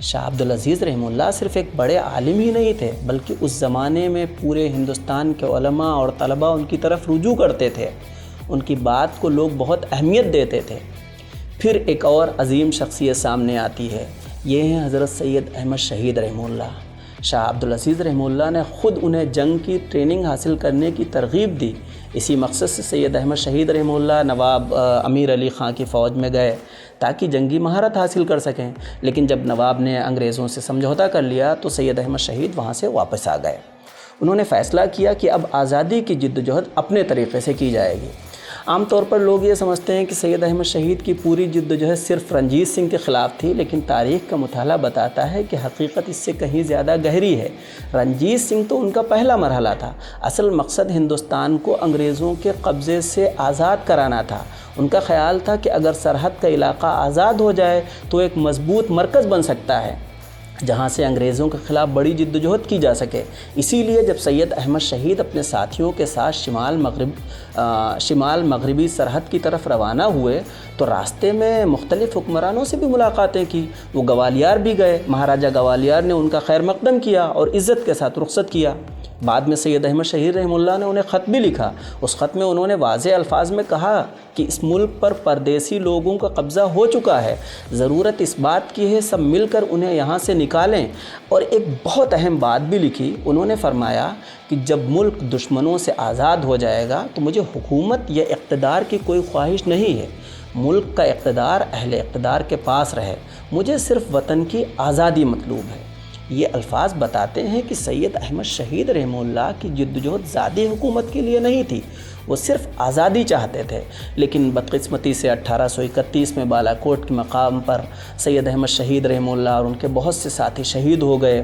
شاہ عبدالعزیز رحمہ اللہ صرف ایک بڑے عالم ہی نہیں تھے، بلکہ اس زمانے میں پورے ہندوستان کے علماء اور طلباء ان کی طرف رجوع کرتے تھے، ان کی بات کو لوگ بہت اہمیت دیتے تھے۔ پھر ایک اور عظیم شخصیت سامنے آتی ہے، یہ ہیں حضرت سید احمد شہید رحمہ اللہ۔ شاہ عبدالعزیز رحمہ اللہ نے خود انہیں جنگ کی ٹریننگ حاصل کرنے کی ترغیب دی۔ اسی مقصد سے سید احمد شہید رحمہ اللہ نواب امیر علی خان کی فوج میں گئے تاکہ جنگی مہارت حاصل کر سکیں، لیکن جب نواب نے انگریزوں سے سمجھوتا کر لیا تو سید احمد شہید وہاں سے واپس آ گئے۔ انہوں نے فیصلہ کیا کہ اب آزادی کی جد و جہد اپنے طریقے سے کی جائے گی۔ عام طور پر لوگ یہ سمجھتے ہیں کہ سید احمد شہید کی پوری جد و جہد صرف رنجیت سنگھ کے خلاف تھی، لیکن تاریخ کا مطالعہ بتاتا ہے کہ حقیقت اس سے کہیں زیادہ گہری ہے۔ رنجیت سنگھ تو ان کا پہلا مرحلہ تھا، اصل مقصد ہندوستان کو انگریزوں کے قبضے سے آزاد کرانا تھا۔ ان کا خیال تھا کہ اگر سرحد کا علاقہ آزاد ہو جائے تو ایک مضبوط مرکز بن سکتا ہے جہاں سے انگریزوں کے خلاف بڑی جد و جہد کی جا سکے۔ اسی لیے جب سید احمد شہید اپنے ساتھیوں کے ساتھ شمال مغربی سرحد کی طرف روانہ ہوئے تو راستے میں مختلف حکمرانوں سے بھی ملاقاتیں کی۔ وہ گوالیار بھی گئے، مہاراجہ گوالیار نے ان کا خیر مقدم کیا اور عزت کے ساتھ رخصت کیا۔ بعد میں سید احمد شہید رحمہ اللہ نے انہیں خط بھی لکھا۔ اس خط میں انہوں نے واضح الفاظ میں کہا کہ اس ملک پر پردیسی لوگوں کا قبضہ ہو چکا ہے، ضرورت اس بات کی ہے سب مل کر انہیں یہاں سے نکالیں۔ اور ایک بہت اہم بات بھی لکھی، انہوں نے فرمایا کہ جب ملک دشمنوں سے آزاد ہو جائے گا تو مجھے حکومت یا اقتدار کی کوئی خواہش نہیں ہے، ملک کا اقتدار اہل اقتدار کے پاس رہے، مجھے صرف وطن کی آزادی مطلوب ہے۔ یہ الفاظ بتاتے ہیں کہ سید احمد شہید رحمہ اللہ کی جدوجہد ذاتی حکومت کے لیے نہیں تھی، وہ صرف آزادی چاہتے تھے۔ لیکن بدقسمتی سے 1831 میں بالاکوٹ کے مقام پر سید احمد شہید رحمہ اللہ اور ان کے بہت سے ساتھی شہید ہو گئے۔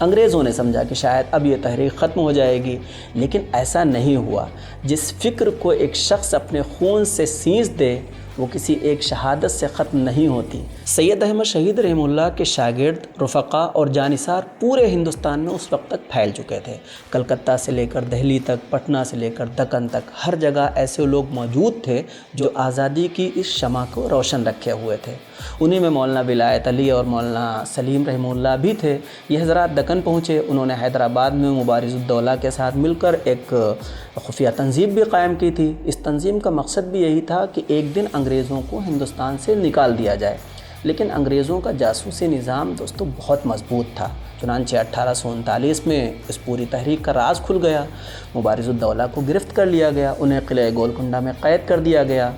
انگریزوں نے سمجھا کہ شاید اب یہ تحریک ختم ہو جائے گی، لیکن ایسا نہیں ہوا۔ جس فکر کو ایک شخص اپنے خون سے سینچ دے وہ کسی ایک شہادت سے ختم نہیں ہوتی۔ سید احمد شہید رحمہ اللہ کے شاگرد، رفقا اور جانثار پورے ہندوستان میں اس وقت تک پھیل چکے تھے۔ کلکتہ سے لے کر دہلی تک، پٹنہ سے لے کر دکن تک، ہر جگہ ایسے لوگ موجود تھے جو آزادی کی اس شمع کو روشن رکھے ہوئے تھے۔ انہی میں مولانا ولایت علی اور مولانا سلیم رحمہ اللہ بھی تھے۔ یہ حضرات دکن پہنچے، انہوں نے حیدرآباد میں مبارز الدولہ کے ساتھ مل کر ایک خفیہ تنظیم بھی قائم کی تھی۔ اس تنظیم کا مقصد بھی یہی تھا کہ ایک دن انگریزوں کو ہندوستان سے نکال دیا جائے، لیکن انگریزوں کا جاسوسی نظام دوستو بہت مضبوط تھا۔ چنانچہ 1839 میں اس پوری تحریک کا راز کھل گیا۔ مبارز الدولہ کو گرفت کر لیا گیا، انہیں قلعہ گولکنڈہ میں قید کر دیا گیا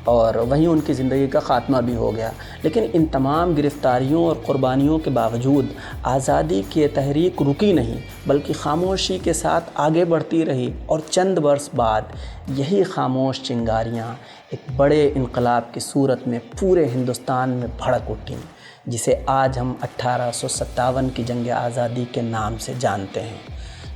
اور وہیں ان کی زندگی کا خاتمہ بھی ہو گیا۔ لیکن ان تمام گرفتاریوں اور قربانیوں کے باوجود آزادی کی تحریک رکی نہیں، بلکہ خاموشی کے ساتھ آگے بڑھتی رہی، اور چند برس بعد یہی خاموش چنگاریاں ایک بڑے انقلاب کی صورت میں پورے ہندوستان میں بھڑک اٹھیں، جسے آج ہم 1857 کی جنگ آزادی کے نام سے جانتے ہیں۔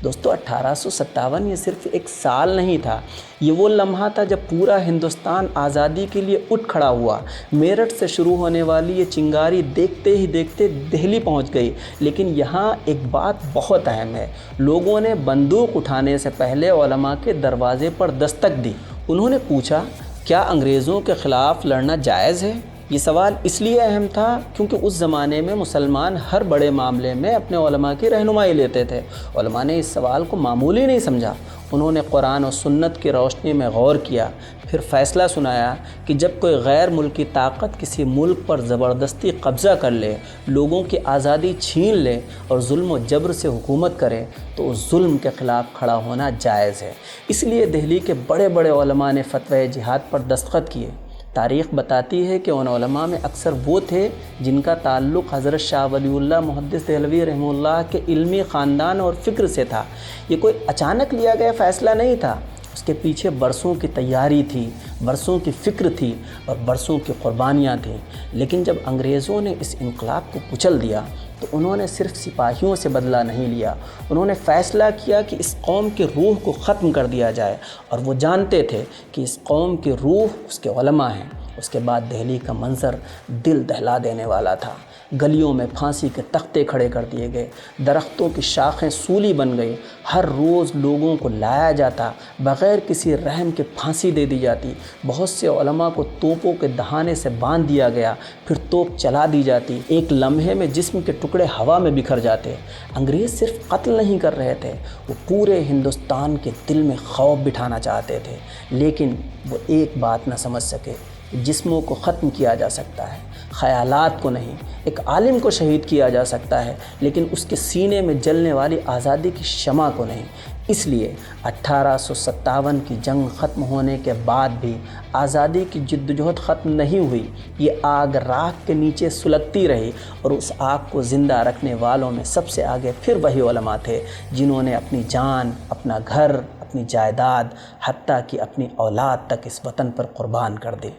دوستو 1857 یہ صرف ایک سال نہیں تھا، یہ وہ لمحہ تھا جب پورا ہندوستان آزادی کے لیے اٹھ کھڑا ہوا۔ میرٹھ سے شروع ہونے والی یہ چنگاری دیکھتے ہی دیکھتے دہلی پہنچ گئی۔ لیکن یہاں ایک بات بہت اہم ہے، لوگوں نے بندوق اٹھانے سے پہلے علماء کے دروازے پر دستک دی۔ انہوں نے پوچھا، کیا انگریزوں کے خلاف لڑنا جائز ہے؟ یہ سوال اس لیے اہم تھا کیونکہ اس زمانے میں مسلمان ہر بڑے معاملے میں اپنے علماء کی رہنمائی لیتے تھے۔ علماء نے اس سوال کو معمولی نہیں سمجھا، انہوں نے قرآن و سنت کی روشنی میں غور کیا، پھر فیصلہ سنایا کہ جب کوئی غیر ملکی طاقت کسی ملک پر زبردستی قبضہ کر لے، لوگوں کی آزادی چھین لے اور ظلم و جبر سے حکومت کرے تو اس ظلم کے خلاف کھڑا ہونا جائز ہے۔ اس لیے دہلی کے بڑے بڑے علماء نے فتوی جہاد پر دستخط کیے۔ تاریخ بتاتی ہے کہ ان علماء میں اکثر وہ تھے جن کا تعلق حضرت شاہ ولی اللہ محدث دہلوی رحمہ اللہ کے علمی خاندان اور فکر سے تھا۔ یہ کوئی اچانک لیا گیا فیصلہ نہیں تھا، اس کے پیچھے برسوں کی تیاری تھی، برسوں کی فکر تھی اور برسوں کی قربانیاں تھیں۔ لیکن جب انگریزوں نے اس انقلاب کو کچل دیا تو انہوں نے صرف سپاہیوں سے بدلہ نہیں لیا، انہوں نے فیصلہ کیا کہ اس قوم کی روح کو ختم کر دیا جائے، اور وہ جانتے تھے کہ اس قوم کی روح اس کے علماء ہیں۔ اس کے بعد دہلی کا منظر دل دہلا دینے والا تھا۔ گلیوں میں پھانسی کے تختے کھڑے کر دیے گئے، درختوں کی شاخیں سولی بن گئی، ہر روز لوگوں کو لایا جاتا، بغیر کسی رحم کے پھانسی دے دی جاتی، بہت سے علماء کو توپوں کے دہانے سے باندھ دیا گیا، پھر توپ چلا دی جاتی، ایک لمحے میں جسم کے ٹکڑے ہوا میں بکھر جاتے۔ انگریز صرف قتل نہیں کر رہے تھے، وہ پورے ہندوستان کے دل میں خوف بٹھانا چاہتے تھے، لیکن وہ ایک بات نہ سمجھ سکے، جسموں کو ختم کیا جا سکتا ہے، خیالات کو نہیں۔ ایک عالم کو شہید کیا جا سکتا ہے، لیکن اس کے سینے میں جلنے والی آزادی کی شمع کو نہیں۔ اس لیے 1857 کی جنگ ختم ہونے کے بعد بھی آزادی کی جدوجہد ختم نہیں ہوئی، یہ آگ راکھ کے نیچے سلگتی رہی، اور اس آگ کو زندہ رکھنے والوں میں سب سے آگے پھر وہی علماء تھے جنہوں نے اپنی جان، اپنا گھر، اپنی جائیداد، حتیٰ کہ اپنی اولاد تک اس وطن پر قربان کر دی۔